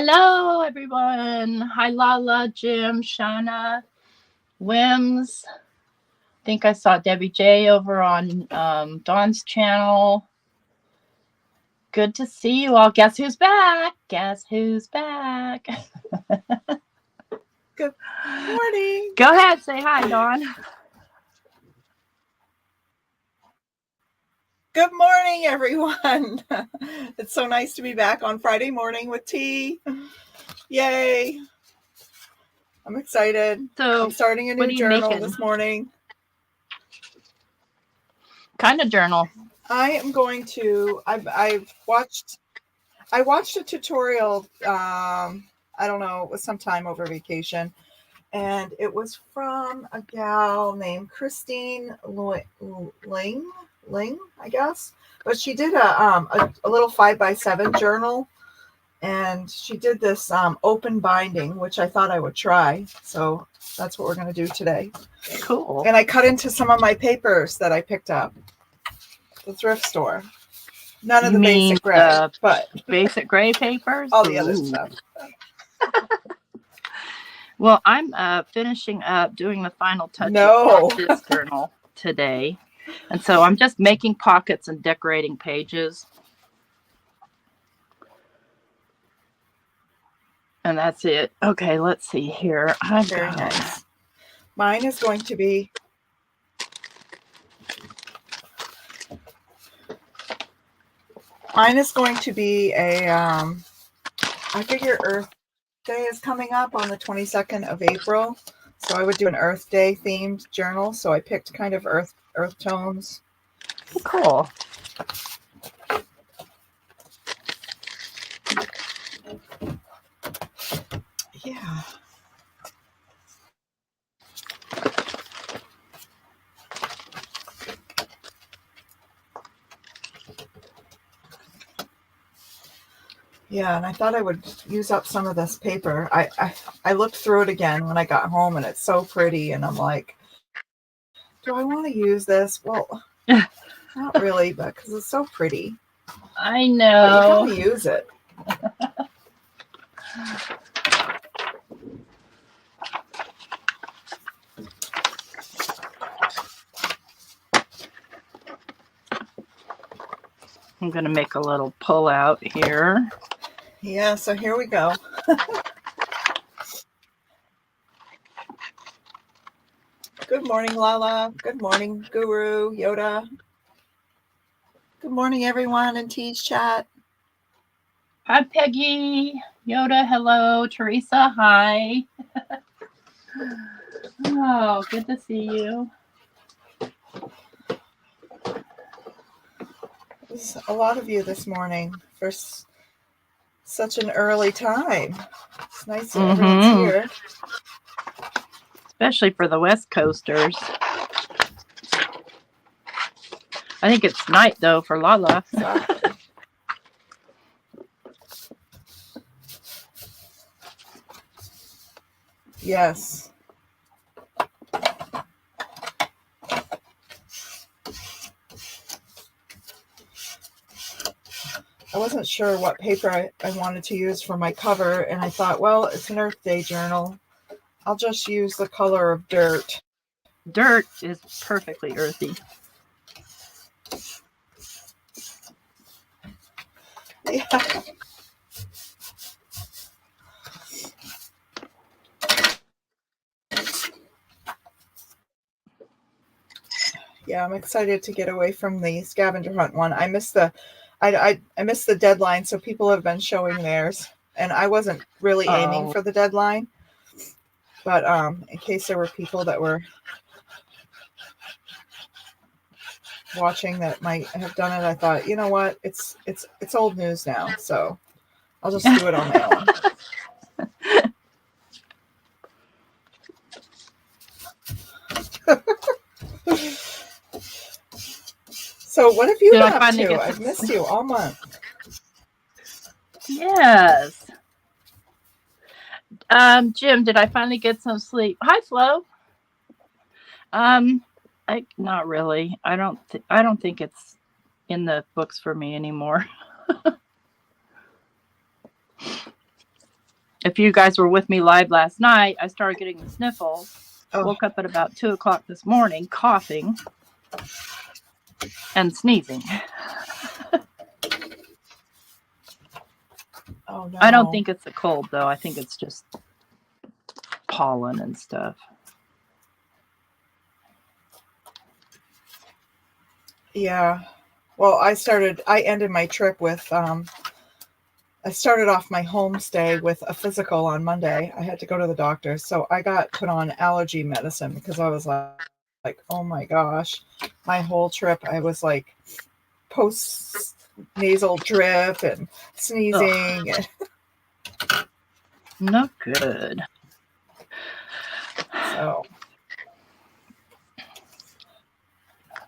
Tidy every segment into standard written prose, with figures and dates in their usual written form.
Hello, everyone. Hi, Lala, Jim, Shauna, Wims. I think I saw Debbie J over on Dawn's channel. Good to see you all. Guess who's back? Guess who's back? Good morning. Go ahead, say hi, Dawn. Good morning, everyone. It's so nice to be back on Friday morning with tea. Yay. I'm excited. So, I'm starting a what new are you journal making? this morning. Kind of journal. I am going to, I watched a tutorial, I don't know, it was sometime over vacation. And it was from a gal named Christine Ling, I guess. But she did a little 5x7 journal, and she did this open binding, which I thought I would try. So that's what we're going to do today. Cool. And I cut into some of my papers that I picked up at the thrift store. None of the basic gray, but basic gray papers. All the other stuff. Well, I'm finishing up doing the final touches No. on this journal today. And so I'm just making pockets and decorating pages. And that's it. Okay, let's see here. Very nice. Mine is going to be a, I figure Earth Day is coming up on the 22nd of April. So I would do an Earth Day themed journal. So I picked kind of earth tones. Cool. Yeah. Yeah, and I thought I would use up some of this paper. I looked through it again when I got home, and it's so pretty, and I'm like, do I want to use this? Well, not really, but because it's so pretty. I know. But you gotta use it. I'm going to make a little pull out here. Yeah, so here we go. Good morning, Lala. Good morning, Guru, Yoda. Good morning, everyone in Tea's chat. Hi, Peggy. Yoda, hello. Teresa, hi. Oh, good to see you. There's a lot of you this morning for such an early time. It's nice that everyone's here. Especially for the West Coasters. I think it's night, though, for Lala. Exactly. Yes. I wasn't sure what paper I wanted to use for my cover, and I thought, well, it's an Earth Day journal. I'll just use the color of dirt. Dirt is perfectly earthy. Yeah. Yeah, I'm excited to get away from the scavenger hunt one. I missed the deadline, so people have been showing theirs, and I wasn't really aiming for the deadline. But in case there were people that were watching that might have done it, I thought, you know what, it's old news now, so I'll just do it on my own. So what have you been up to? I've missed you all month. Yes. Jim, did I finally get some sleep? Hi, Flo. Not really. I don't think it's in the books for me anymore. if you guys were with me live last night, I started getting the sniffles. Oh. Woke up at about 2 o'clock this morning, coughing and sneezing. Oh no. I don't think it's a cold though. I think it's just pollen and stuff. Yeah. Well, I ended my trip with I started off my homestay with a physical on Monday. I had to go to the doctor, so I got put on allergy medicine because I was like, oh my gosh, my whole trip I was like post nasal drip and sneezing. Not good.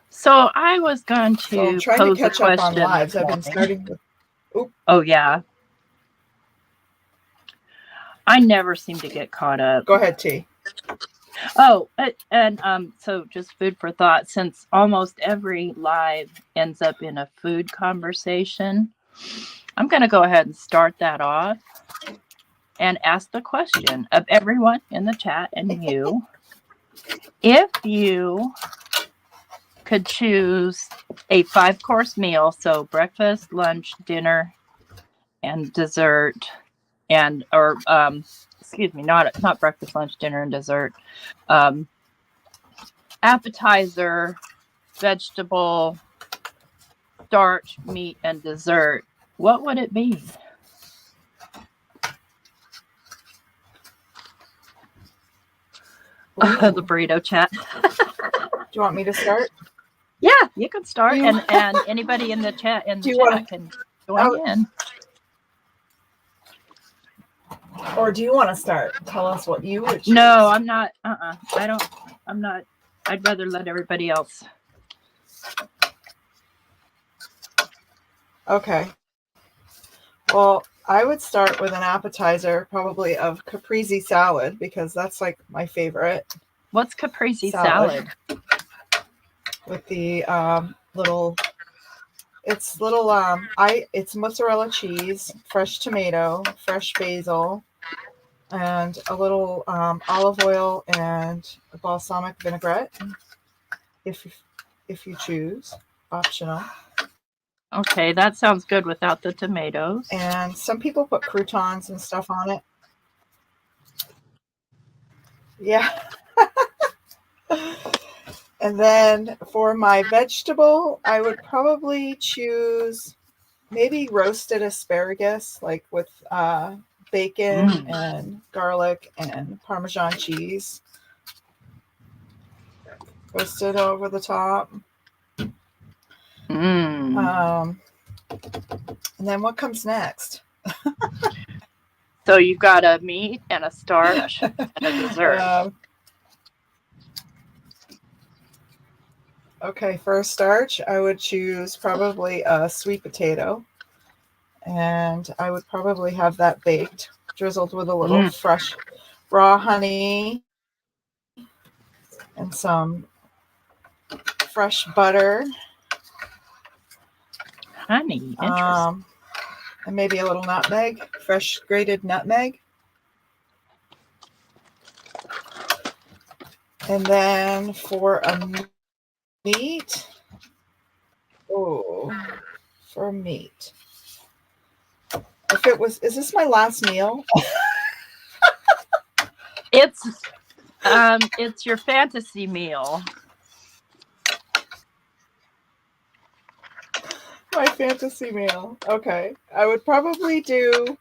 So I was going to I'm trying to catch up on lives. I've been starting with. Oop. Oh yeah. I never seem to get caught up. Go ahead, T. Oh, and so just food for thought, since almost every live ends up in a food conversation, I'm going to go ahead and start that off and ask the question of everyone in the chat and you. If you could choose a 5-course meal, so breakfast, lunch, dinner, and dessert, and or excuse me, not breakfast, lunch, dinner, and dessert, appetizer, vegetable, starch, meat, and dessert, what would it be? The burrito chat. Do you want me to start? Yeah, you can start, and anybody in the chat can join in. Or do you want to start? Tell us what you would choose. No, I'm not. I'm not. I'd rather let everybody else. Okay. Well, I would start with an appetizer, probably of caprese salad, because that's like my favorite. What's caprese salad? With the it's mozzarella cheese, fresh tomato, fresh basil, and a little olive oil and a balsamic vinaigrette, if you choose, optional. Okay, that sounds good without the tomatoes. And some people put croutons and stuff on it. Yeah. And then for my vegetable, I would probably choose maybe roasted asparagus, like with bacon and garlic and Parmesan cheese. Roasted over the top. And then what comes next? So you've got a meat and a starch and a dessert. Okay, for a starch, I would choose probably a sweet potato. And I would probably have that baked, drizzled with a little fresh raw honey and some fresh butter. Honey, interesting. And maybe a little nutmeg, fresh grated nutmeg. And then for a meat, for meat. Is this my last meal? It's your fantasy meal. My fantasy meal. Okay. I would probably do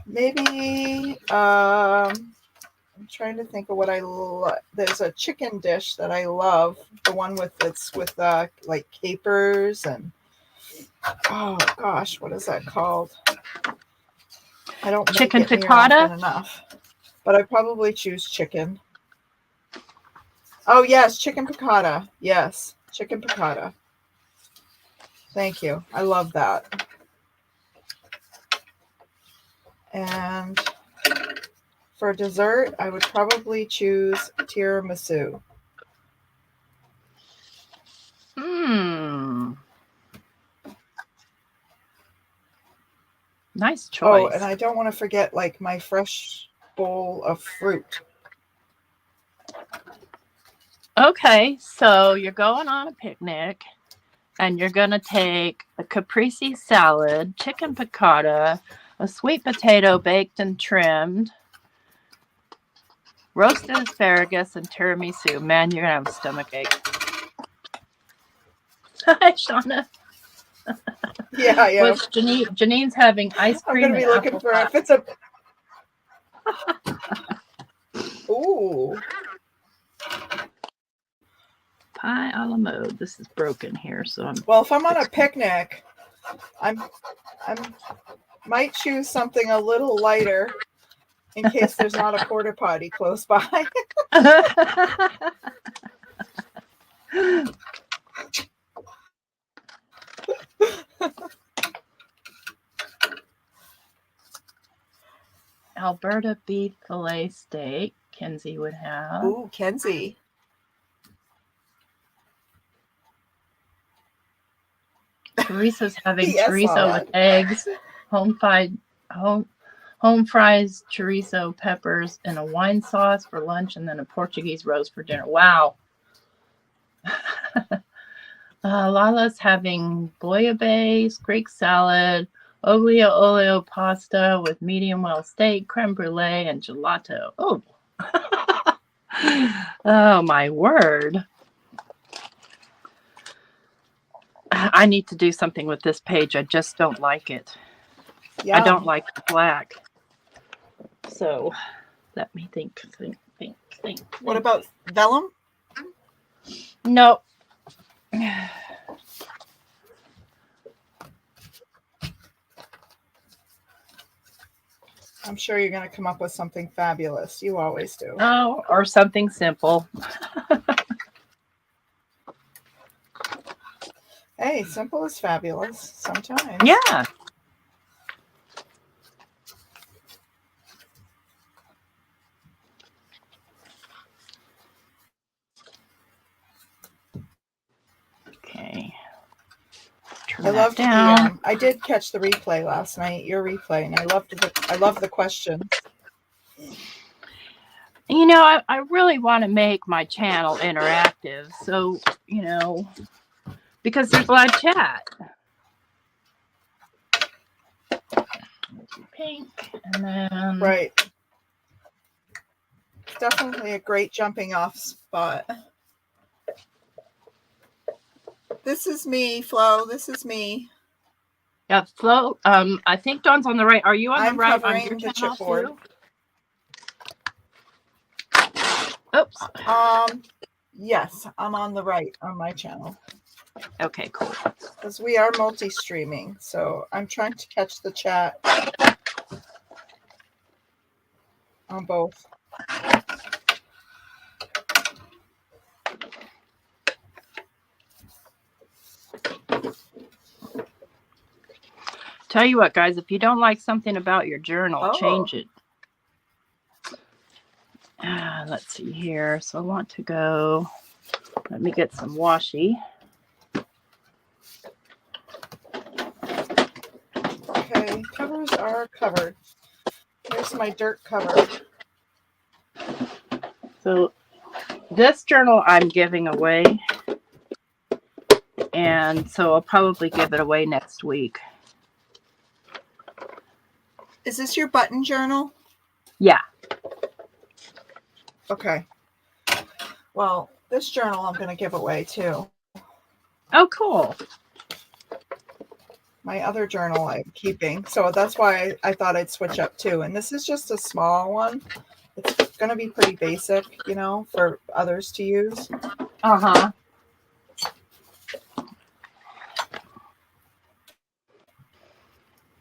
maybe I'm trying to think of what I love. There's a chicken dish that I love. The one with like capers and oh gosh, what is that called? I don't chicken make it piccata enough, but I probably choose chicken. Oh yes, chicken piccata. Yes, chicken piccata. Thank you. I love that. And for dessert, I would probably choose tiramisu. Nice Oh, choice. and I don't want to forget like my fresh bowl of fruit. Okay, so you're going on a picnic and you're going to take a caprese salad, chicken piccata, a sweet potato baked and trimmed, roasted asparagus, and tiramisu. Man, you're going to have a stomach ache. Hi, Shauna. Yeah, I am. With Janine's having ice I'm cream going to and be looking apple for pie. if it's a. Ooh. Pie a la mode. This is broken here, so I'm. Well, if I'm on a picnic, I'm might choose something a little lighter in case there's not a porta potty close by. Alberta beef fillet steak, Kenzie would have. Ooh, Kenzie. Teresa's having Yes, chorizo Lala. with eggs, home fries, chorizo, peppers, and a wine sauce for lunch, and then a Portuguese roast for dinner. Wow. Lala's having bouillabaisse, Greek salad, oglio olio pasta with medium well steak, creme brulee, and gelato. Oh. Oh, my word. I need to do something with this page. I just don't like it. Yum. I don't like the black. So let me think. What about vellum? No. I'm sure you're going to come up with something fabulous. You always do. Oh, or something simple. Hey, simple is fabulous sometimes. Yeah. Okay. I loved the. I did catch the replay last night. Your replay, and I loved the questions. You know, I really want to make my channel interactive. So, you know, because there's a lot of chat. Pink, and then Right. Definitely a great jumping off spot. This is me, Flo. This is me. Yeah, Flo. I think Dawn's on the right. Are you on the right on your the channel chipboard. too? Oops. Yes, I'm on the right on my channel. Okay, cool. Because we are multi-streaming, so I'm trying to catch the chat on both. Tell you what, guys, if you don't like something about your journal, change it. Let's see here. So I want to go. Let me get some washi. Okay, covers are covered. Here's my dirt cover. So this journal I'm giving away. And so I'll probably give it away next week. Is this your button journal? Yeah. Okay. Well, this journal I'm going to give away too. Oh, cool. My other journal I'm keeping. So that's why I thought I'd switch up too. And this is just a small one. It's going to be pretty basic, you know, for others to use. Uh-huh.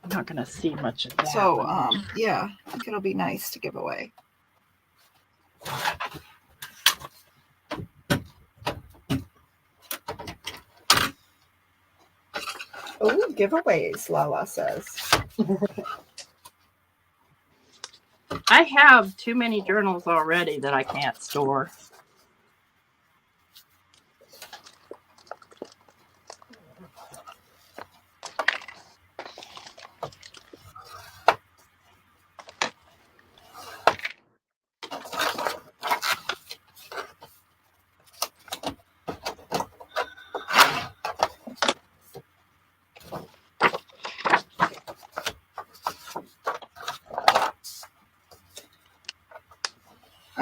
I'm not going to see much of that. So, yeah, I think it'll be nice to give away. Oh, giveaways, Lala says. I have too many journals already that I can't store.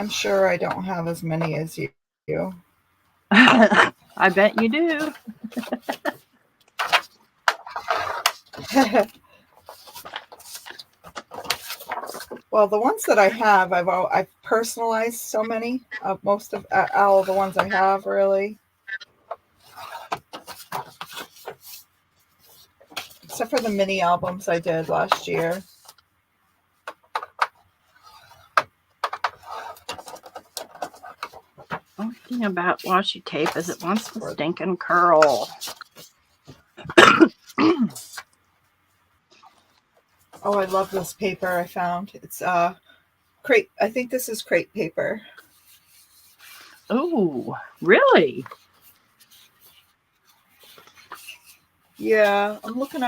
I'm sure I don't have as many as you. I bet you do. Well, the ones that I have, I've personalized so many of most of all of the ones I have, really, except for the mini albums I did last year. Only thing about washi tape is it wants to stinking curl. Oh, I love this paper I found. It's crepe. I think this is crepe paper. Oh, really? Yeah, I'm looking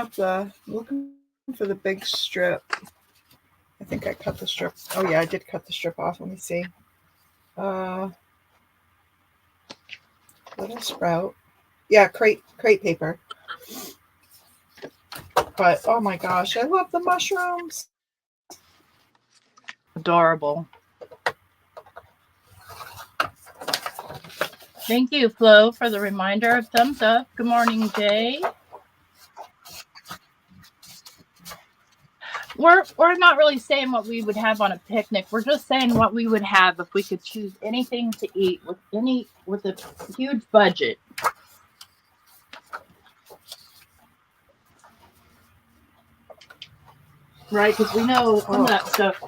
for the big strip. I think I cut the strip. Oh yeah, I did cut the strip off. Let me see. Little sprout. Yeah, crepe paper. But oh my gosh, I love the mushrooms. Adorable. Thank you, Flo, for the reminder. Thumbs up. Good morning, Jay. We're not really saying what we would have on a picnic. We're just saying what we would have if we could choose anything to eat with a huge budget. Right, because we know some of that stuff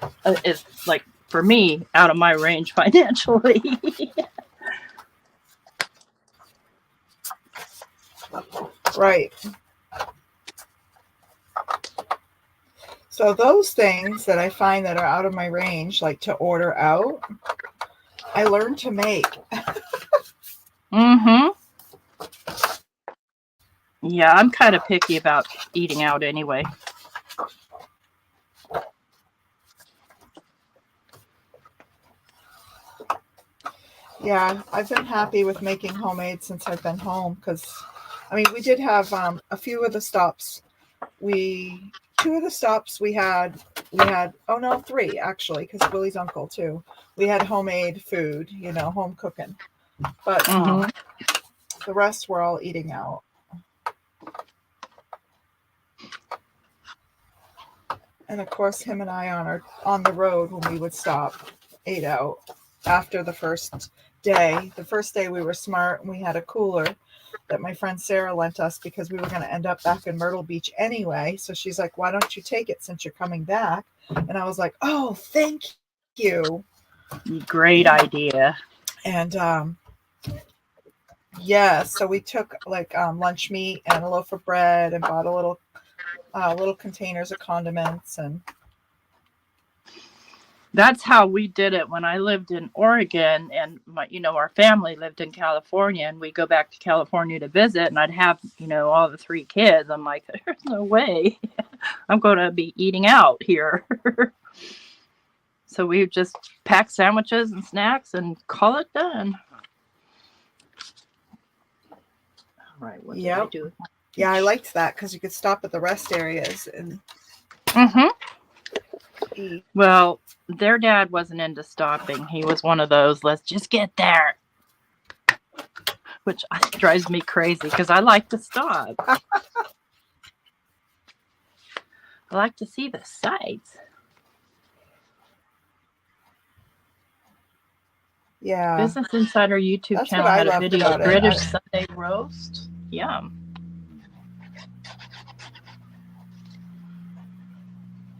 is, like, for me, out of my range financially. Right. So those things that I find that are out of my range, like to order out, I learned to make. Mm-hmm. Yeah, I'm kind of picky about eating out anyway. Yeah, I've been happy with making homemade since I've been home because, I mean, we did have a few of the stops. Two of the stops we had, oh no, three actually, because Willie's uncle too. We had homemade food, home cooking. But the rest were all eating out. And of course, him and I on the road when we would stop, ate out after the first day. The first day we were smart and we had a cooler that my friend Sarah lent us because we were going to end up back in Myrtle Beach anyway. So she's like, why don't you take it since you're coming back? And I was like, oh, thank you. Great idea. And yeah, so we took like lunch meat and a loaf of bread and bought a little containers of condiments. And that's how we did it when I lived in Oregon, and our family lived in California, and we go back to California to visit, and I'd have, all the three kids. I'm like, there's no way I'm going to be eating out here. So we would just pack sandwiches and snacks and call it done. All right. What did I do? Yeah, I liked that because you could stop at the rest areas and eat. Well, their dad wasn't into stopping. He was one of those, let's just get there, which drives me crazy because I like to stop. I like to see the sights. Yeah. Business Insider YouTube channel had a video of British Sunday roast. Yum.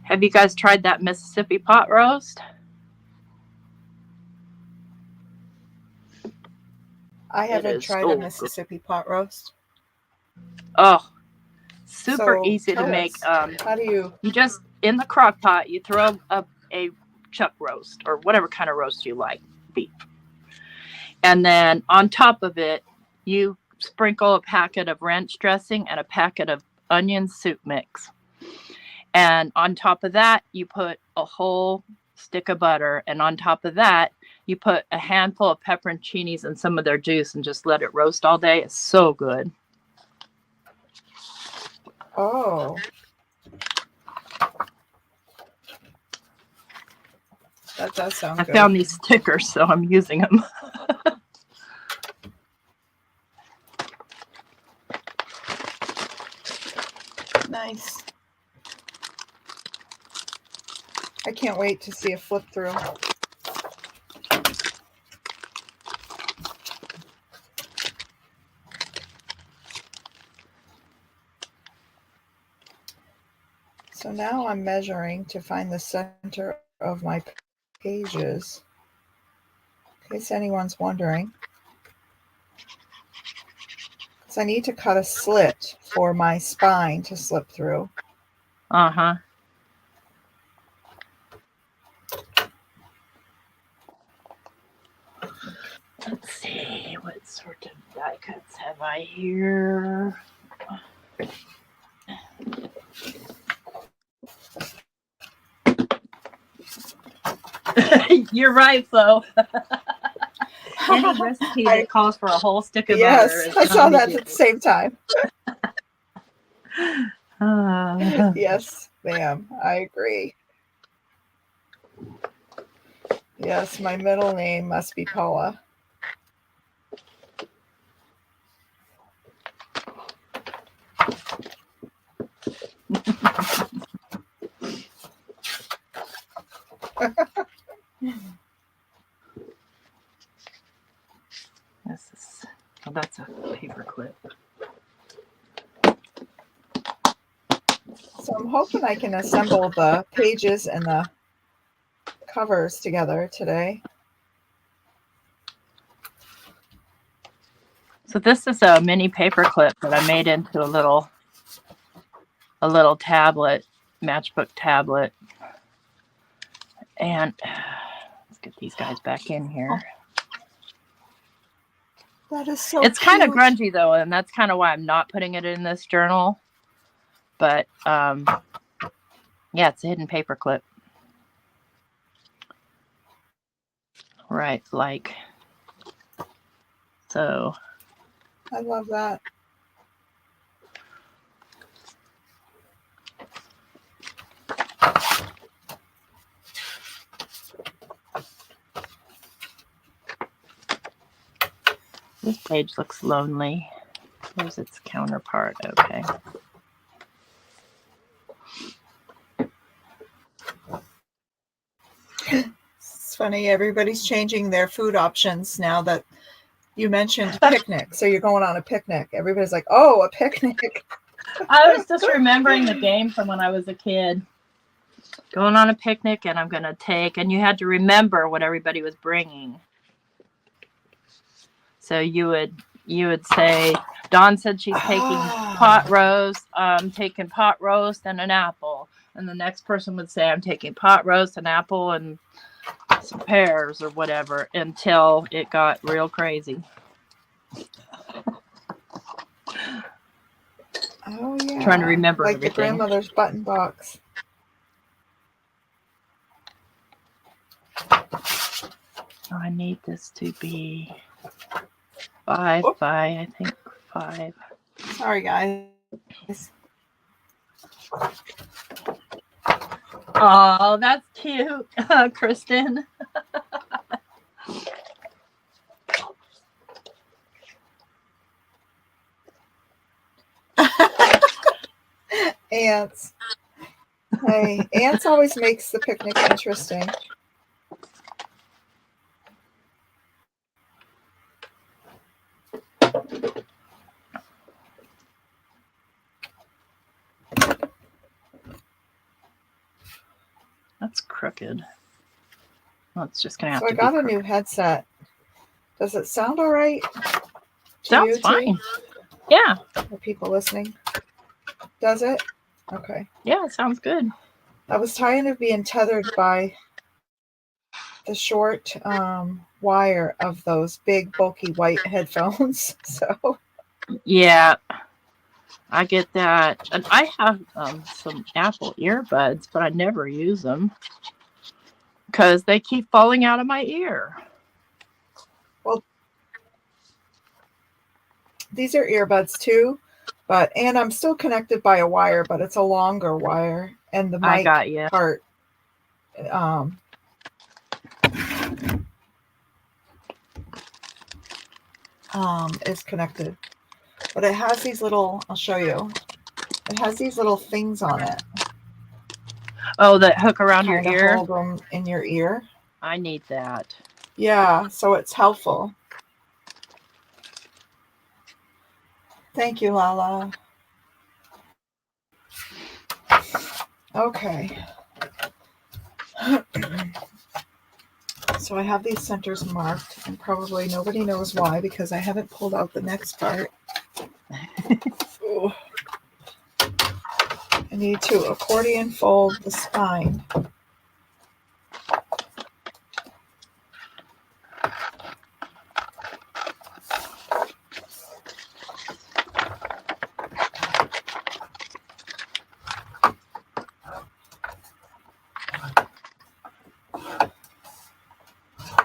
Have you guys tried that Mississippi pot roast? I haven't tried a Mississippi pot roast. Oh, super easy to make. How do you just, in the crock pot, you throw a chuck roast or whatever kind of roast you like, beef. And then on top of it, you sprinkle a packet of ranch dressing and a packet of onion soup mix. And on top of that, you put a whole stick of butter. And on top of that, you put a handful of pepperoncinis and some of their juice and just let it roast all day. It's so good. Oh. That does sound I good. found these stickers, so I'm using them. Nice. I can't wait to see a flip through. So now I'm measuring to find the center of my pages, in case anyone's wondering. Because I need to cut a slit for my spine to slip through. Uh-huh. Let's see, what sort of die cuts have I here? You're right, Flo. Any recipe that calls for a whole stick of butter. Yes, I saw that at the same time. Yes, ma'am, I agree. Yes, my middle name must be Paula. This is, oh, that's a paper clip. So I'm hoping I can assemble the pages and the covers together today. So this is a mini paper clip that I made into a little tablet, matchbook tablet. And let's get these guys back in here. That is so It's kind of cute. grungy though, and that's kind of why I'm not putting it in this journal. But yeah, it's a hidden paper clip. Right, like so. I love that. This page looks lonely. Where's its counterpart? Okay. It's funny, everybody's changing their food options now that you mentioned picnic. So you're going on a picnic. Everybody's like, oh, a picnic. I was just remembering the game from when I was a kid. Going on a picnic, and I'm going to take, and you had to remember what everybody was bringing. So you would say, Dawn said she's taking pot roast. I'm taking pot roast and an apple. And the next person would say, I'm taking pot roast, an apple, and some pears or whatever, until it got real crazy. Oh, yeah. Trying to remember like everything. The grandmother's button box. I need this to be 5 by, I think, 5. Sorry, guys. Oh, that's cute, Kristen. Ants. Hey, ants always makes the picnic interesting. That's crooked. Well, it's just gonna have So to I got be a new headset. Does it sound all right? Sounds fine. Yeah. For people listening. Does it? Okay. Yeah, it sounds good. I was tired of being tethered by the short wire of those big bulky white headphones. So yeah, I get that. And I have some Apple earbuds, but I never use them because they keep falling out of my ear. Well, these are earbuds too, and I'm still connected by a wire, but it's a longer wire, and the mic part is connected. But it has these little, I'll show you. It has these little things on it. Oh, that hook around your Kind of ear? hold them in your ear. I need that. Yeah, so it's helpful. Thank you, Lala. Okay. So I have these centers marked, and probably nobody knows why because I haven't pulled out the next part. Ooh. I need to accordion fold the spine.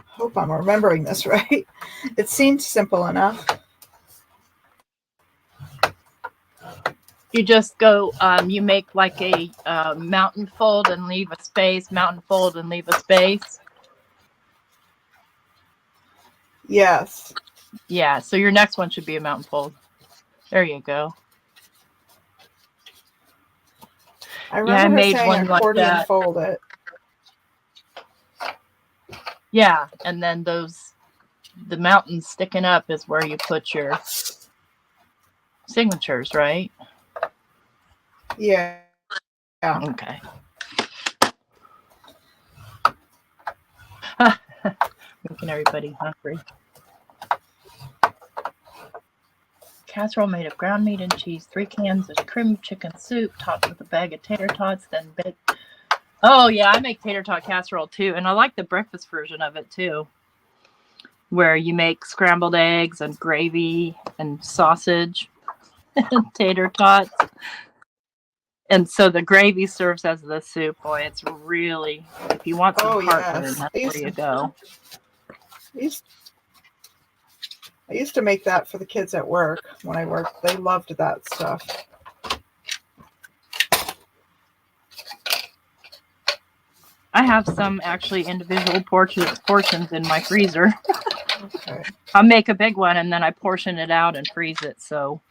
Hope I'm remembering this right. It seems simple enough. You just go, you make like a mountain fold and leave a space, mountain fold and leave a space. Yes. Yeah, so your next one should be a mountain fold. There you go. I remember her made saying one like accordion that. fold it. Yeah, and then the mountains sticking up is where you put your signatures, right? Yeah. Yeah. Okay. Making everybody hungry. Casserole made of ground meat and cheese, 3 cans of cream chicken soup, topped with a bag of tater tots, then baked. Oh yeah, I make tater tot casserole too, and I like the breakfast version of it too, where you make scrambled eggs and gravy and sausage and tater tots. And so the gravy serves as the soup. Boy, it's really, if you want some heartburn, yes. that's where you go. I used to make that for the kids at work when I worked. They loved that stuff. I have some actually individual portions in my freezer. Okay. I'll make a big one and then I portion it out and freeze it. So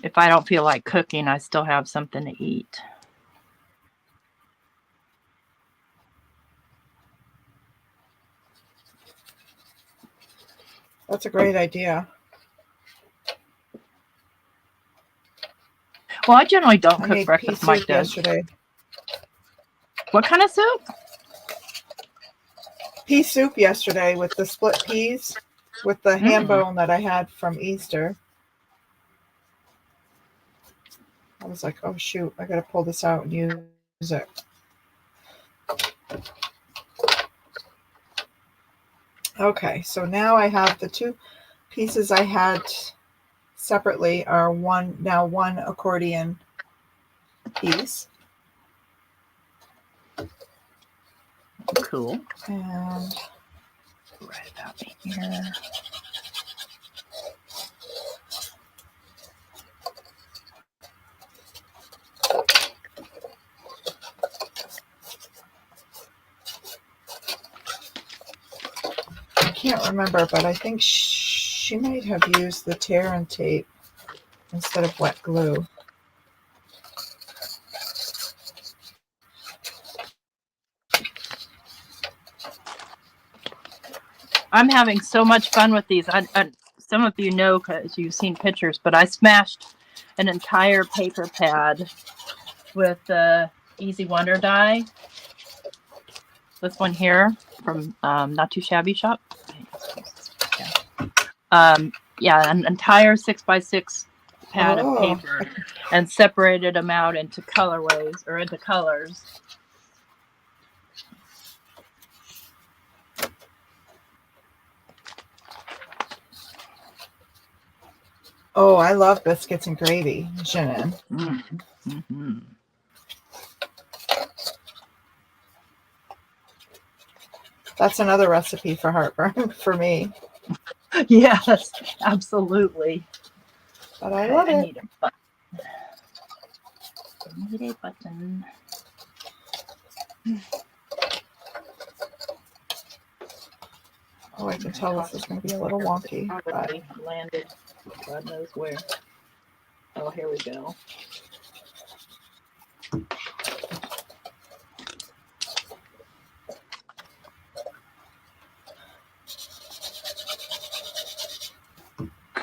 if I don't feel like cooking, I still have something to eat. That's a great idea. Well, I generally don't cook made breakfast. pea Mike soup does. yesterday. What kind of soup? Pea soup yesterday with the split peas with the ham bone that I had from Easter. I was like, oh shoot, I gotta pull this out and use it. Okay, so now I have the 2 pieces I had separately are one accordion piece. Cool. And Right about here. I can't remember, but I think she might have used the tear and tape instead of wet glue. I'm having so much fun with these. Some of you know because you've seen pictures, but I smashed an entire paper pad with the Easy Wonder die. This one here from Not Too Shabby Shop. Yeah, an entire 6x6 pad of paper and separated them out into colorways or into colors. Oh, I love biscuits and gravy, Shannon. Mm-hmm. That's another recipe for heartburn for me. Yes, absolutely. But I love it. I need a button. I need a button. Oh, I can tell this is going to be a little wonky. But Probably landed God knows where. Oh, here we go.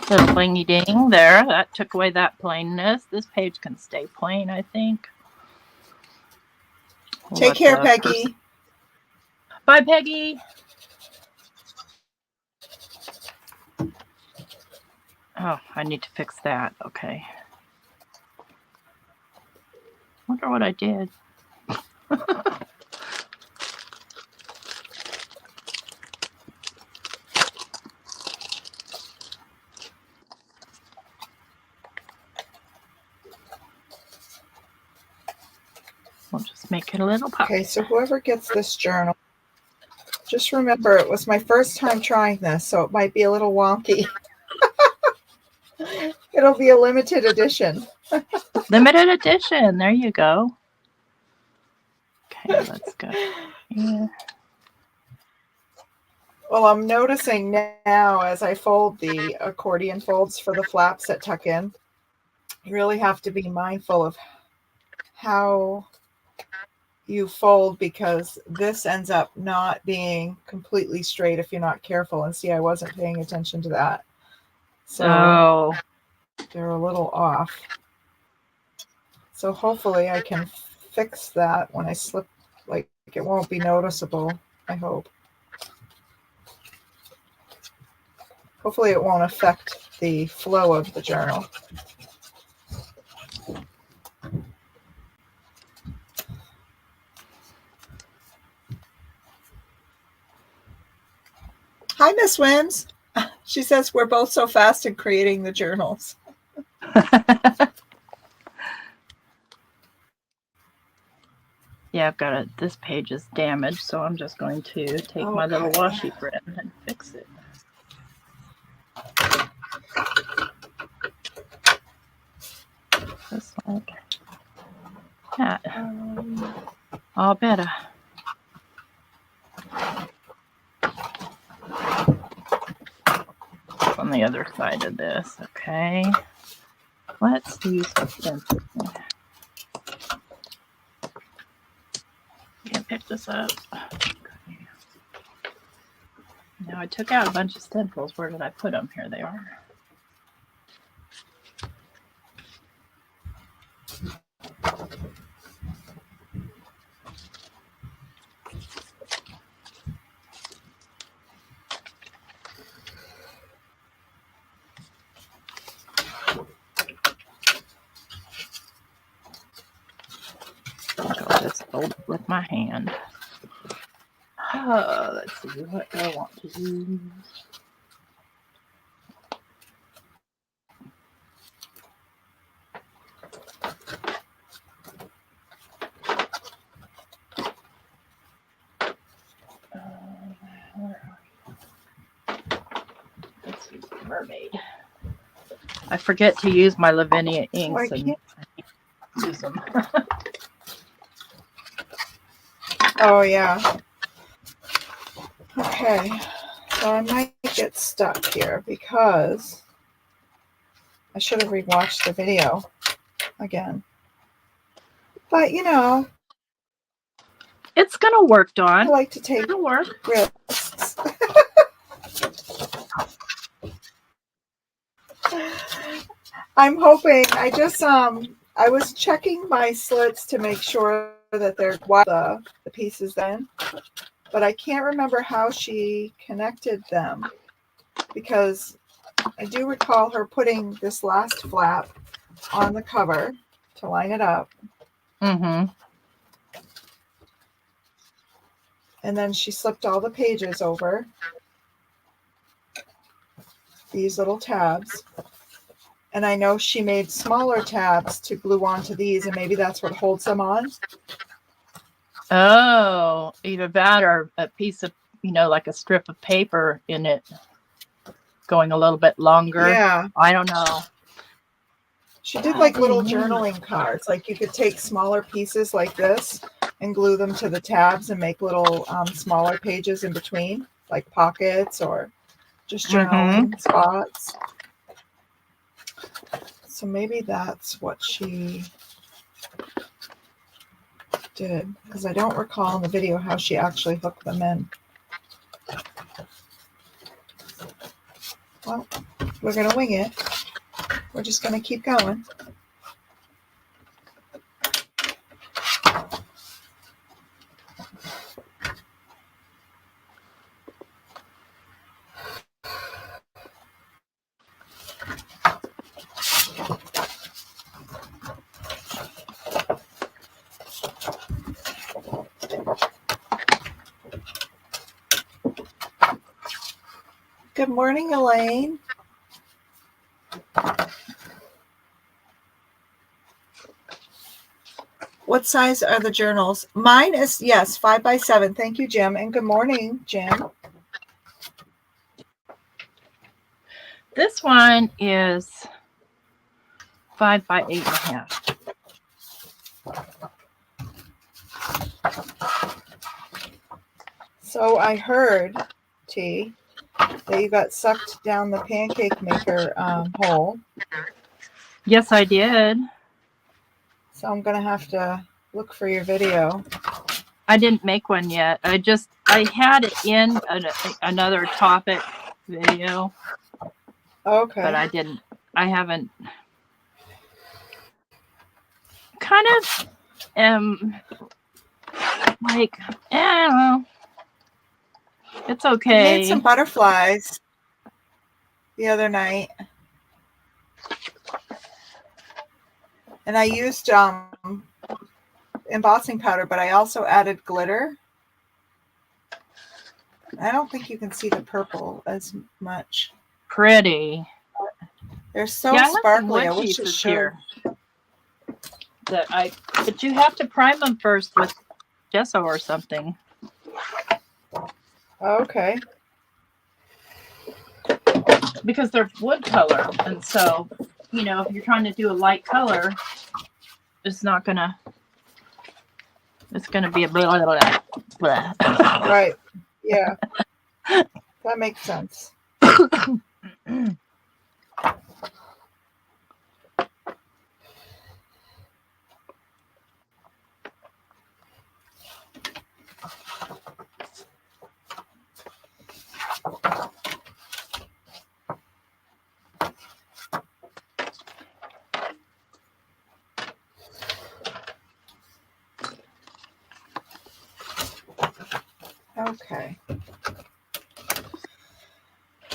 The blingy ding there. That took away that plainness. This page can stay plain, I think. take care, Peggy. Bye, Peggy. Oh, I need to fix that. Okay. Wonder what I did. We'll just make it a little pop. Okay, so whoever gets this journal, just remember it was my first time trying this, so it might be a little wonky. It'll be a limited edition. Limited edition. There you go. Okay, let's go. Yeah. Well, I'm noticing now as I fold the accordion folds for the flaps that tuck in, you really have to be mindful of how you fold, because this ends up not being completely straight if you're not careful. And see, I wasn't paying attention to that. So they're a little off. So hopefully I can fix that when I slip, like it won't be noticeable, I hope. Hopefully it won't affect the flow of the journal. Hi, Miss Wims. She says we're both so fast in creating the journals. Yeah, I've got it. This page is damaged, so I'm just going to take my little washi thread and fix it. Just like that. All better. On the other side of this, okay. Let's use the stencil. Can't pick this up. Okay. Now I took out a bunch of stencils. Where did I put them? Here they are. I'll just fold it with my hand. Let's see, what do I want to use? Where are you? Let's use the mermaid. I forget to use my Lavinia inks and use them. Oh, yeah. Okay. So I might get stuck here because I should have rewatched the video again. But, you know. It's going to work, Dawn. I like to take It'll work. risks. I'm hoping. I was checking my slits to make sure that they're the pieces then, but I can't remember how she connected them, because I do recall her putting this last flap on the cover to line it up. Mm-hmm. And then she slipped all the pages over these little tabs. And I know she made smaller tabs to glue onto these, and maybe that's what holds them on. Oh, either that or a piece of, like a strip of paper in it going a little bit longer. Yeah. I don't know. She did like little journaling cards. Like you could take smaller pieces like this and glue them to the tabs and make little smaller pages in between. like pockets or just your Mm-hmm. own spots. So maybe that's what she did, because I don't recall in the video how she actually hooked them in. Well, we're going to wing it. We're just going to keep going. Good morning, Elaine. What size are the journals? Mine is, yes, 5x7. Thank you, Jim. And good morning, Jim. This one is 5 by 8.5. So I heard, T, that you got sucked down the pancake maker hole. Yes, I did. So I'm going to have to look for your video. I didn't make one yet. I had it in another topic video, Okay. but I haven't. Kind of like, I don't know. It's I okay. made some butterflies the other night. And I used embossing powder, but I also added glitter. I don't think you can see the purple as much. Pretty. They're so Yeah, I have some sparkly. I wood wish it pieces showed. here. But you have to prime them first with gesso or something. Okay. Because they're wood color, and so if you're trying to do a light color, it's gonna be a blah, blah, blah, blah. Right. Yeah. That makes sense. Okay.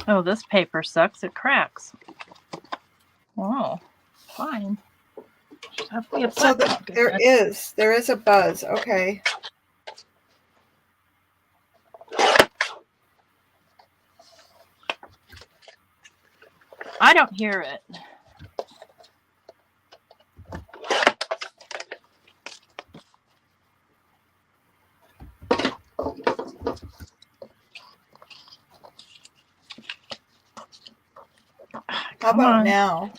Oh, this paper sucks. It cracks. Oh, fine. So there is a buzz. Okay. I don't hear it. How about now?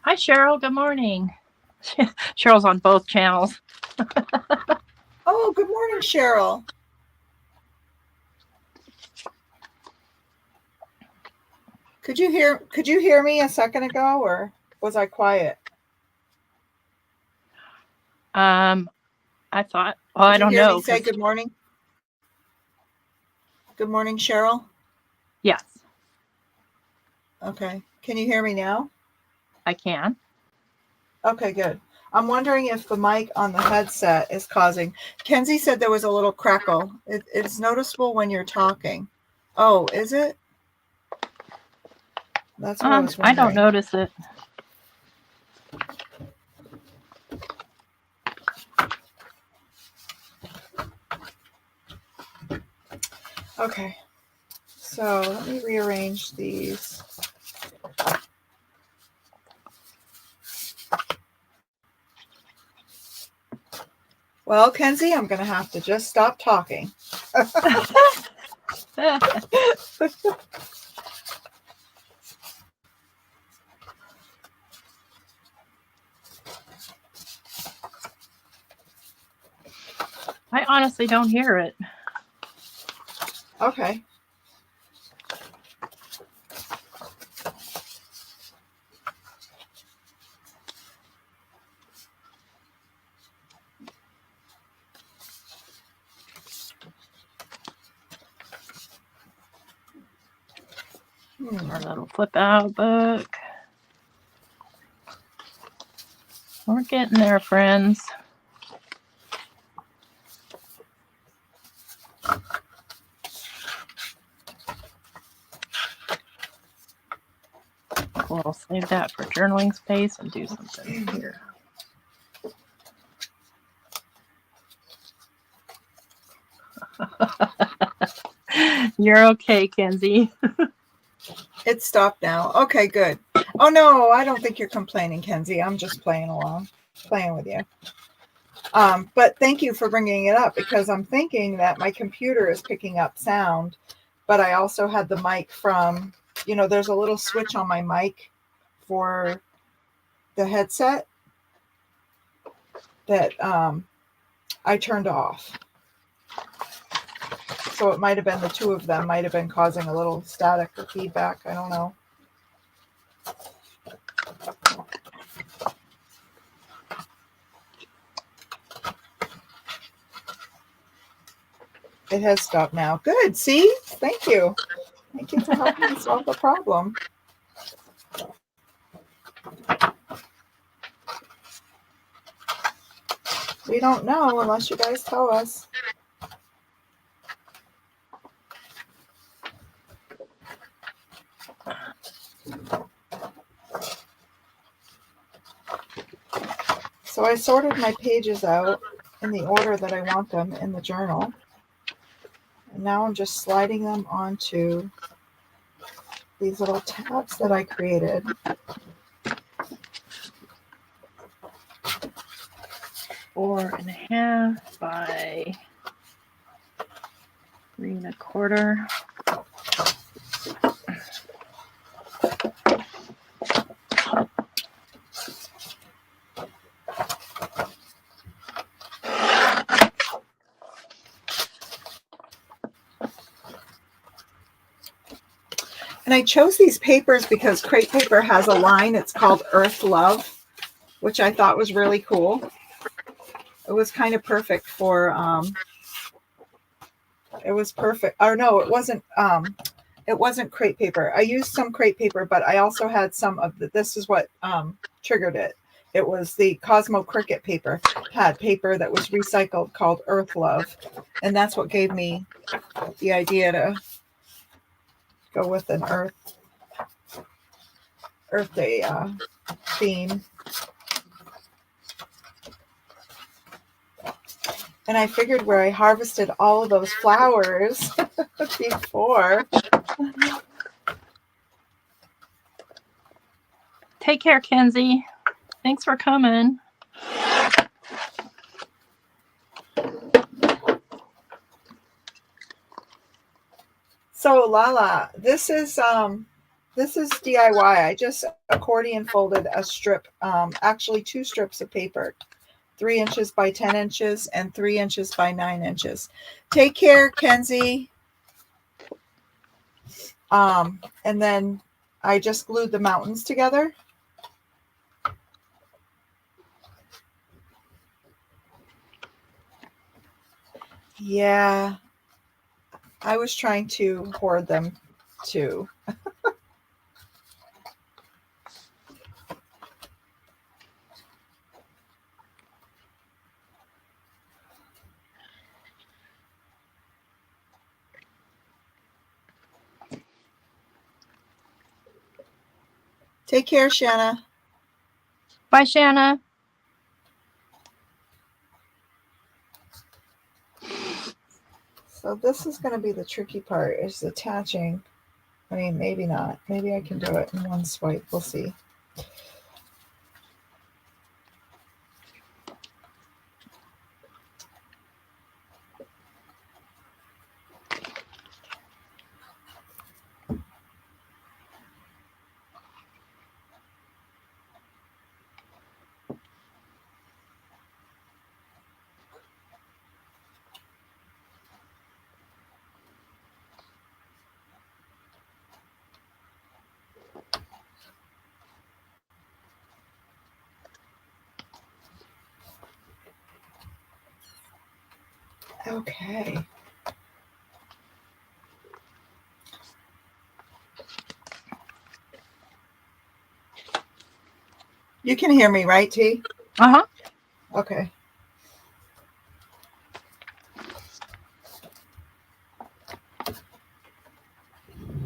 Hi, Cheryl. Good morning. Cheryl's on both channels. Oh, good morning, Cheryl. Could you hear me a second ago, or was I quiet? I thought. Well, I don't know. Did you hear me say good morning? Good morning, Cheryl. Yes. Okay. Can you hear me now? I can. Okay, good. I'm wondering if the mic on the headset is causing. Kenzie said there was a little crackle. It's noticeable when you're talking. Oh, is it? That's what I was wondering. I don't notice it. Okay. So let me rearrange these. Well, Kenzie, I'm going to have to just stop talking. I honestly don't hear it. Okay. Our little flip out book. We're getting there, friends. We'll save that for journaling space and do something here. You're okay, Kenzie. It stopped now. Okay, good. Oh no, I don't think you're complaining, Kenzie. I'm just playing along, playing with you. But thank you for bringing it up, because I'm thinking that my computer is picking up sound, but I also had the mic from, there's a little switch on my mic for the headset that I turned off. So it might have been the two of them might have been causing a little static or feedback. I don't know. It has stopped now. Good. See? Thank you. Thank you for helping me solve the problem. We don't know unless you guys tell us. So I sorted my pages out in the order that I want them in the journal. And now I'm just sliding them onto these little tabs that I created. 4.5 by 3.25. And I chose these papers because crepe paper has a line. It's called Earth Love, which I thought was really cool. It was kind of perfect for, it was perfect. Or no, it wasn't crepe paper. I used some crepe paper, but I also had some of this is what triggered it. It was the Cosmo Cricket paper, had paper that was recycled called Earth Love. And that's what gave me the idea to go with an Earth Day theme. And I figured where I harvested all of those flowers before. Take care, Kenzie. Thanks for coming. So Lala, this is DIY. I just accordion folded a strip, actually 2 strips of paper, 3 inches by 10 inches and 3 inches by 9 inches. Take care, Kenzie. And then I just glued the mountains together. Yeah, I was trying to hoard them too. Take care, Shanna. Bye, Shanna. So this is going to be the tricky part, is attaching. I mean, maybe not. Maybe I can do it in one swipe. We'll see. Okay. You can hear me, right, T? Uh-huh. Okay.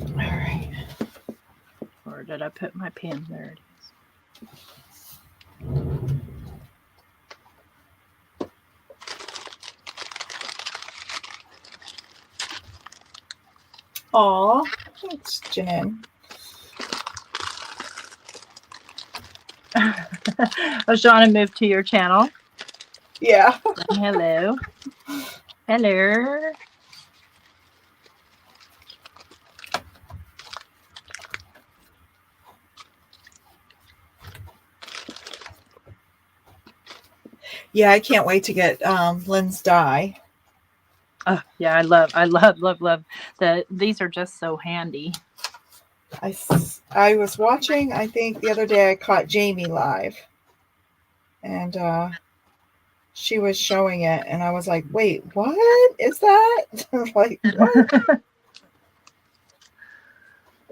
All right. Where did I put my pen? There it is. Aw, thanks, Janine. Shauna moved to your channel. Yeah. Hello. Hello. Yeah, I can't wait to get Lynn's dye. Oh, yeah, I love the. These are just so handy. I was watching, I think the other day I caught Jamie live, and she was showing it, and I was like, wait, what is that? Like, what?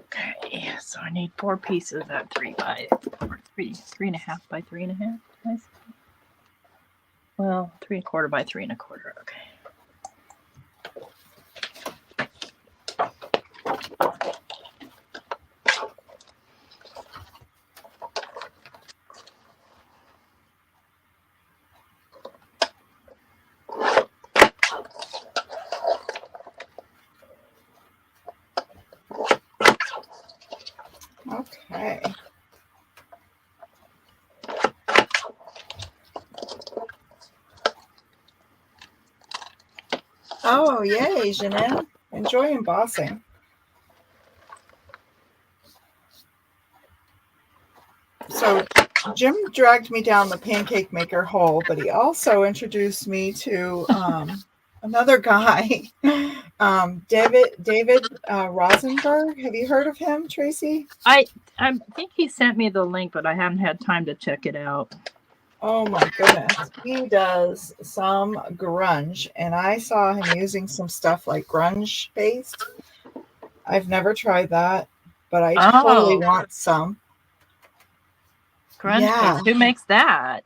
Okay, so I need 4 pieces at 3.5 by 3.5. Well, 3.25 by 3.25. Okay. Okay. Oh, yay, Janine. Enjoy embossing. So Jim dragged me down the pancake maker hole, but he also introduced me to another guy, David Rosenberg. Have you heard of him, Tracy? I think he sent me the link, but I haven't had time to check it out. Oh my goodness. He does some grunge, and I saw him using some stuff like grunge paste. I've never tried that, but I totally want some. Grunge Yeah. paste. Who makes that?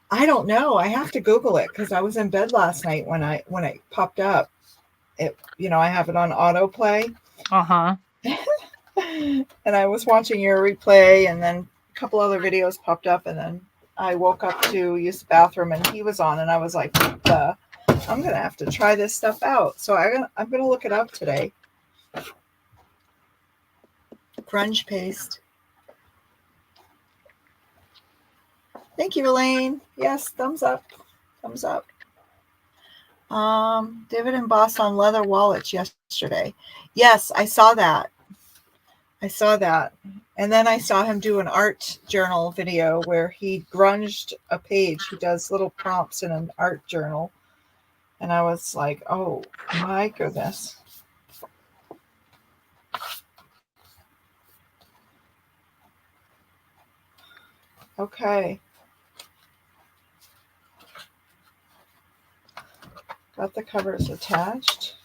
I don't know. I have to Google it because I was in bed last night when it popped up. It, I have it on autoplay. Uh-huh. And I was watching your replay, and then a couple other videos popped up, and then I woke up to use the bathroom, and he was on, and I was like, I'm gonna have to try this stuff out. So I'm gonna look it up today. Grunge paste. Thank you, Elaine. Yes, thumbs up. Thumbs up. David embossed on leather wallets yesterday. Yes, I saw that. And then I saw him do an art journal video where he grunged a page. He does little prompts in an art journal. And I was like, oh my goodness. Okay. Got the covers attached.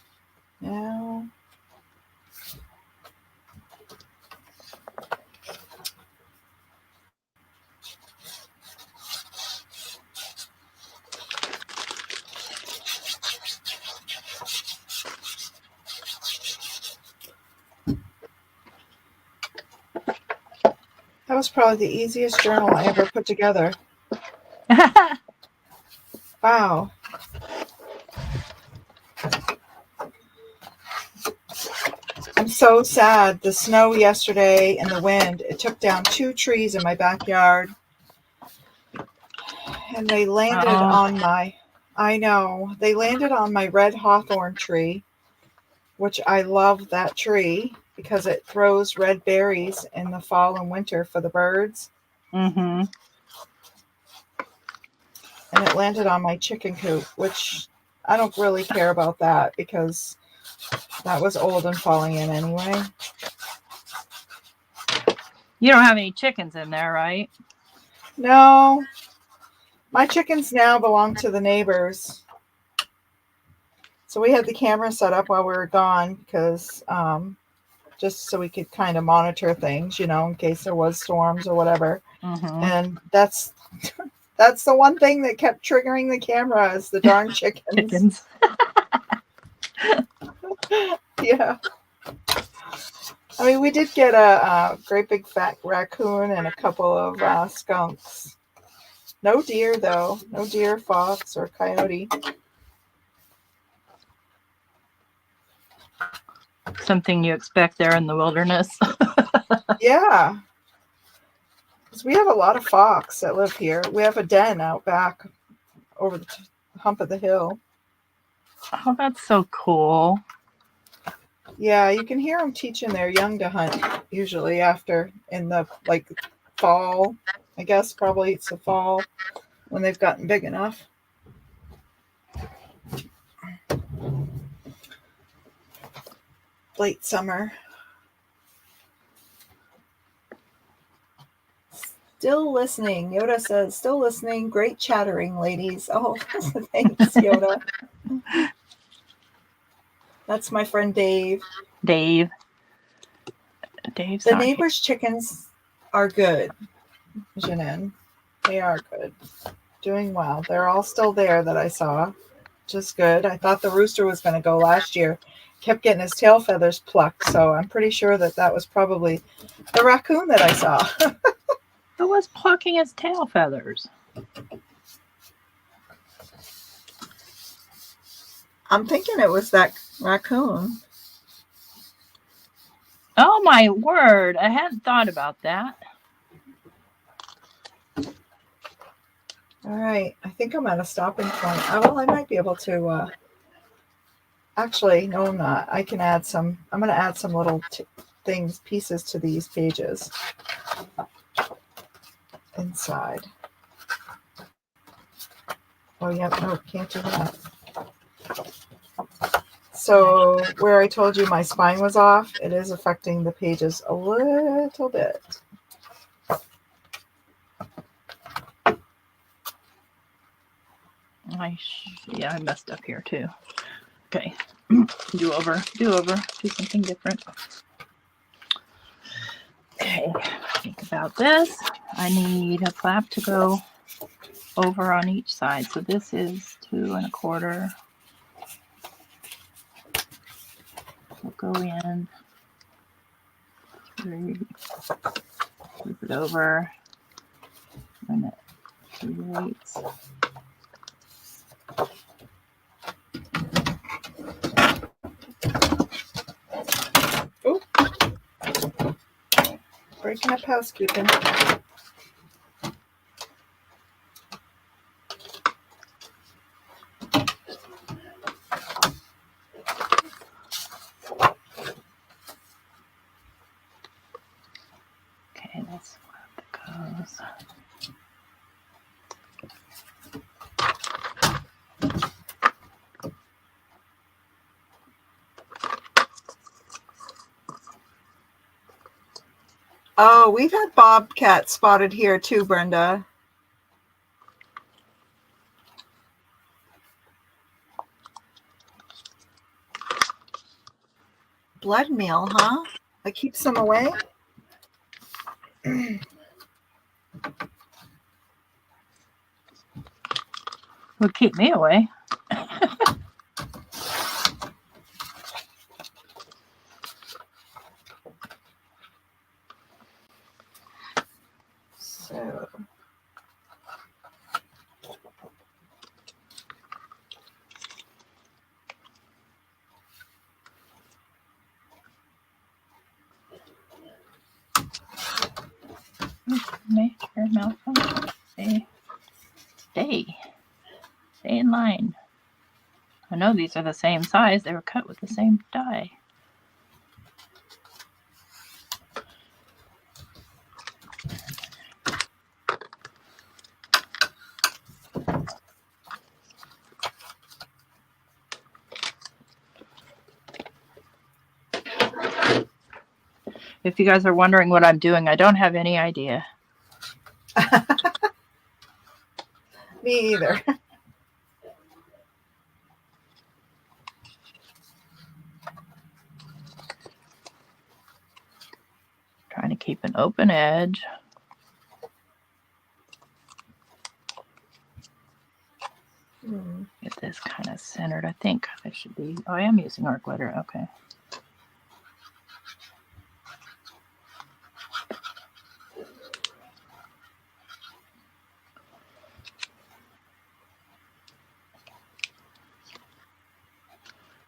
Now. That was probably the easiest journal I ever put together. Wow. I'm so sad. The snow yesterday and the wind, it took down 2 trees in my backyard. And they landed on they landed on my red hawthorn tree, which I love that tree because it throws red berries in the fall and winter for the birds. Mm-hmm. And it landed on my chicken coop, which I don't really care about that because that was old and falling in anyway. You don't have any chickens in there, right? No. My chickens now belong to the neighbors. So we had the camera set up while we were gone because just so we could kind of monitor things, in case there was storms or whatever. Mm-hmm. And that's the one thing that kept triggering the camera is the darn chickens. Chickens. Yeah. I mean, we did get a great big fat raccoon and a couple of skunks. No deer, though. No deer, fox, or coyote. Something you expect there in the wilderness. Yeah. Because we have a lot of fox that live here. We have a den out back over the hump of the hill. Oh, that's so cool. Yeah, you can hear them teaching their young to hunt usually after in the fall. I guess probably it's the fall when they've gotten big enough. Late summer. Still listening. Yoda says, still listening. Great chattering, ladies. Oh, thanks, Yoda. That's my friend Dave. Dave's The not neighbors' chickens are good, Janin. They are good. Doing well. They're all still there that I saw, which is good. I thought the rooster was going to go last year. Kept getting his tail feathers plucked, so I'm pretty sure that was probably the raccoon that I saw. Who was plucking his tail feathers? I'm thinking it was that raccoon. Oh my word! I hadn't thought about that. All right, I think I'm at a stopping point. Well, I might be able to. Actually, no, I'm not. I can add some. I'm going to add some little pieces to these pages inside. Oh, yeah, no, can't do that. So where I told you my spine was off, it is affecting the pages a little bit. Yeah, I messed up here too. Okay, do over, do something different. Okay, think about this. I need a flap to go over on each side. So this is 2 1/4. We'll go in 3, flip it over, and it creates. Oh, breaking up housekeeping. Okay, that's where it goes. Oh, we've had bobcats spotted here too, Brenda. Blood meal, huh? That keeps them away? Would keep me away. So Nature malfunction. Stay in line. I know these are the same size. They were cut with the same die. If you guys are wondering what I'm doing, I don't have any idea. me either. open edge. Get this kind of centered. I think I should be. Oh, I am using art glitter. Okay.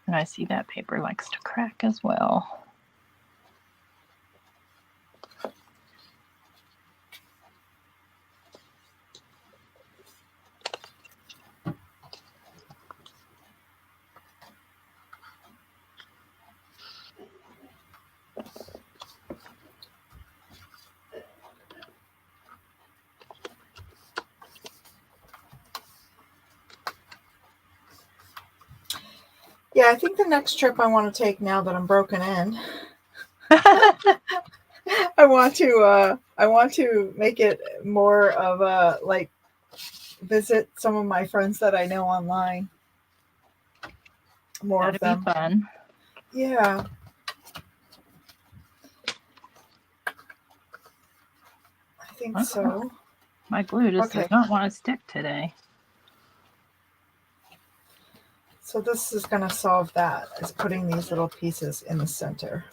And I see that paper likes to crack as well. Yeah, I think the next trip I want to take now that I'm broken in, I want to make it more of a like visit some of my friends that I know online. More That'd of them. be fun. Yeah. I think so. My glue just does not want to stick today. So this is going to solve that, is putting these little pieces in the center.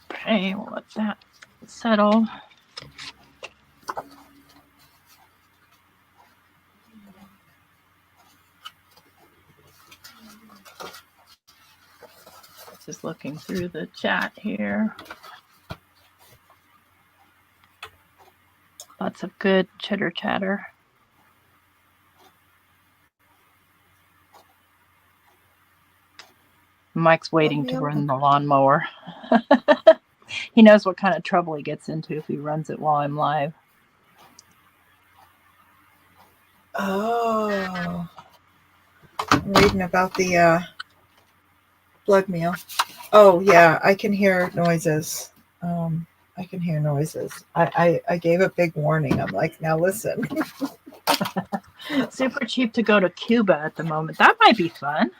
Okay, we'll let that settle. Just looking through the chat here. Lots of good chitter chatter. Mike's waiting to run the lawnmower. He knows what kind of trouble he gets into if he runs it while I'm live. Oh. I'm reading about the blood meal. Oh, yeah, I can hear noises. I can hear noises. I gave a big warning. I'm like, now listen. Super cheap to go to Cuba at the moment. That might be fun.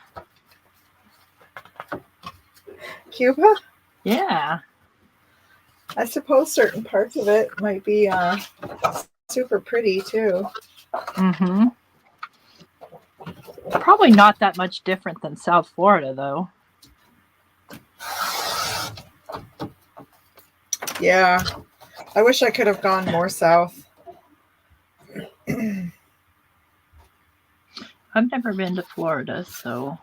Cuba? Yeah. I suppose certain parts of it might be super pretty too. Mm-hmm. Probably not that much different than South Florida, though. Yeah. I wish I could have gone more south. I've never been to Florida, so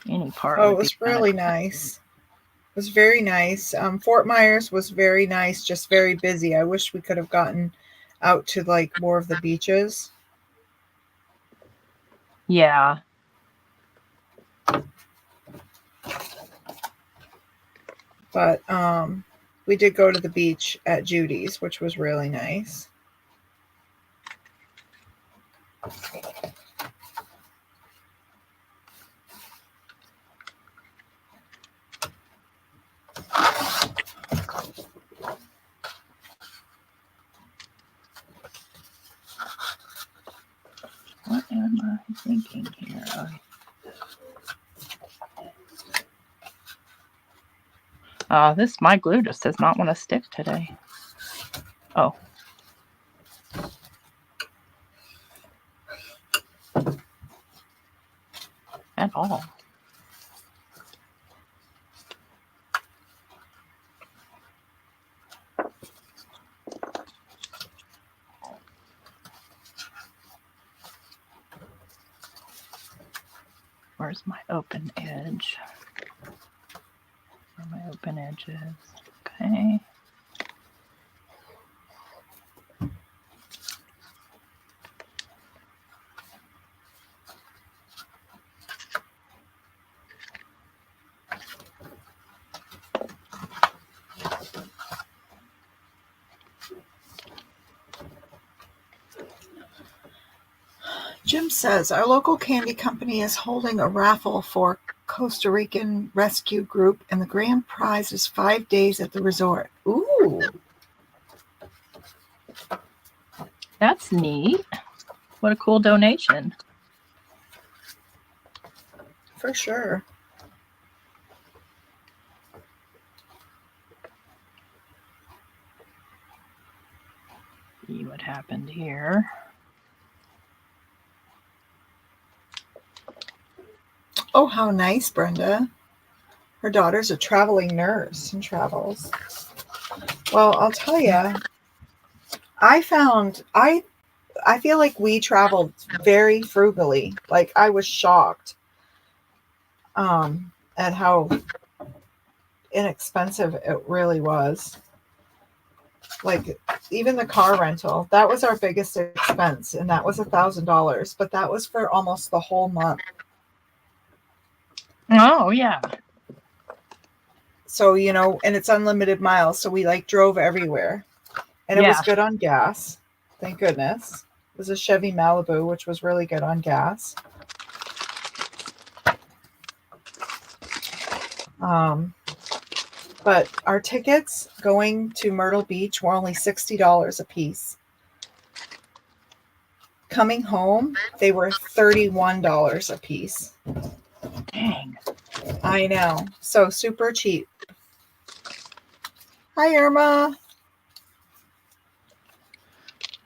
any part. Oh, it was really nice. It was very nice. Fort Myers was very nice, just very busy. I wish we could have gotten out to like more of the beaches. Yeah. But we did go to the beach at Judy's, which was really nice. What am I thinking here? My glue just does not want to stick today. Oh. At all. Where's my open edge? Where my open edge is. Okay. Jim says, our local candy company is holding a raffle for Costa Rican rescue group, and the grand prize is 5 days at the resort. Ooh. That's neat. What a cool donation. For sure. See what happened here. Oh, how nice, Brenda. Her daughter's a traveling nurse and travels. Well, I'll tell you, I feel like we traveled very frugally. Like, I was shocked at how inexpensive it really was. Like, even the car rental, that was our biggest expense, and that was $1,000, but that was for almost the whole month. Oh, yeah. So, you know, and it's unlimited miles, so we like drove everywhere. And it was good on gas. Thank goodness. It was a Chevy Malibu, which was really good on gas. But our tickets going to Myrtle Beach were only $60 a piece. Coming home, they were $31 a piece. Dang. I know. So super cheap. Hi, Irma.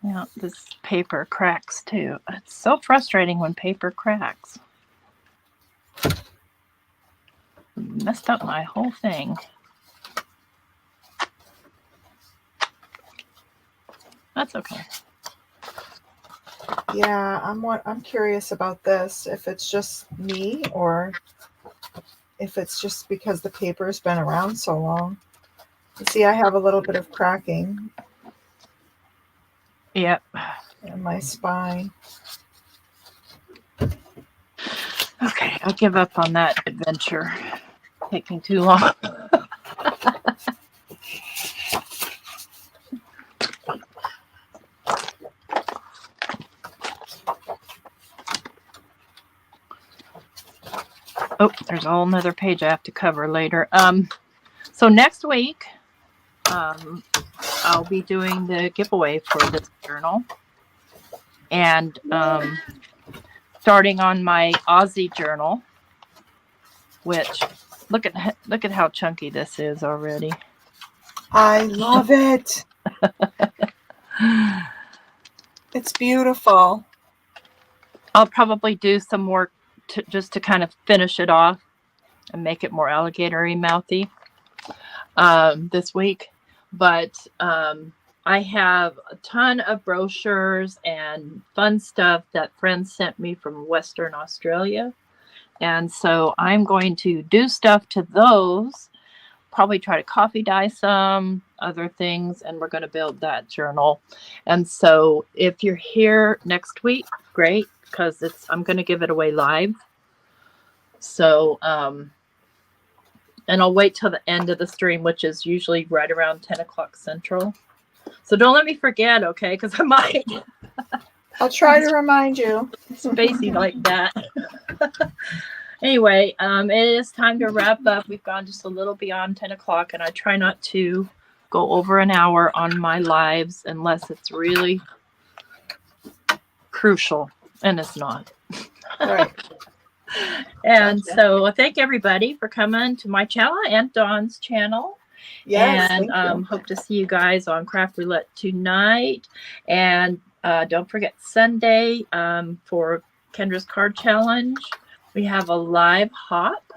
Yeah, this paper cracks too. It's so frustrating when paper cracks. Messed up my whole thing. That's okay. Yeah, I'm curious about this. If it's just me or if it's just because the paper's been around so long. You see, I have a little bit of cracking. Yep. In my spine. Okay, I'll give up on that adventure. Taking too long. Oh, there's a whole nother page I have to cover later. So next week, I'll be doing the giveaway for this journal. And starting on my Aussie journal, which look at how chunky this is already. I love it. It's beautiful. I'll probably do some work just to kind of finish it off and make it more alligator-y mouthy this week. But I have a ton of brochures and fun stuff that friends sent me from Western Australia. And so I'm going to do stuff to those, probably try to coffee dye some other things, and we're going to build that journal. And so if you're here next week, great, because I'm going to give it away live. So, and I'll wait till the end of the stream, which is usually right around 10 o'clock Central. So don't let me forget, okay? Because I might. I'll try to remind you. Spacey like that. Anyway, it is time to wrap up. We've gone just a little beyond 10 o'clock, and I try not to go over an hour on my lives unless it's really crucial, and it's not. Right. And so I thank everybody for coming to my channel and Dawn's channel. Yes, and hope to see you guys on Craft Roulette tonight. And don't forget Sunday for Kendra's Card Challenge. We have a live hop,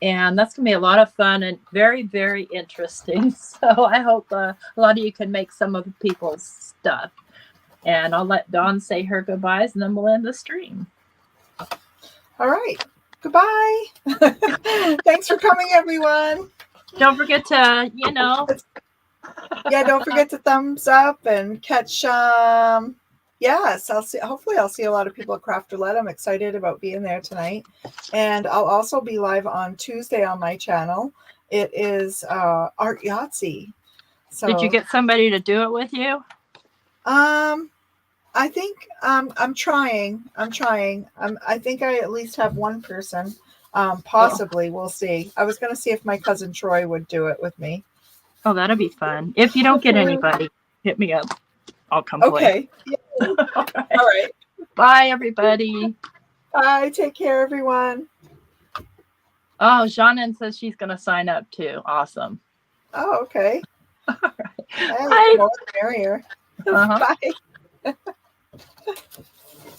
and that's going to be a lot of fun and very, very interesting. So I hope a lot of you can make some of the people's stuff. And I'll let Dawn say her goodbyes, and then we'll end the stream. All right. Goodbye. Thanks for coming, everyone. Don't forget to, Yeah, don't forget to thumbs up and catch yes, hopefully I'll see a lot of people at Craft Roulette. I'm excited about being there tonight. And I'll also be live on Tuesday on my channel. It is Art Yahtzee. So did you get somebody to do it with you? I think I'm trying. I think I at least have one person. Possibly, we'll see. I was going to see if my cousin Troy would do it with me. Oh, that'd be fun. If you don't get anybody, hit me up. I'll come play. Okay. All right. All right. Bye, everybody. Bye. Take care, everyone. Oh, Shannon says she's going to sign up too. Awesome. Oh, okay. All right. Hey, Bye. more the merrier. Uh-huh. Bye.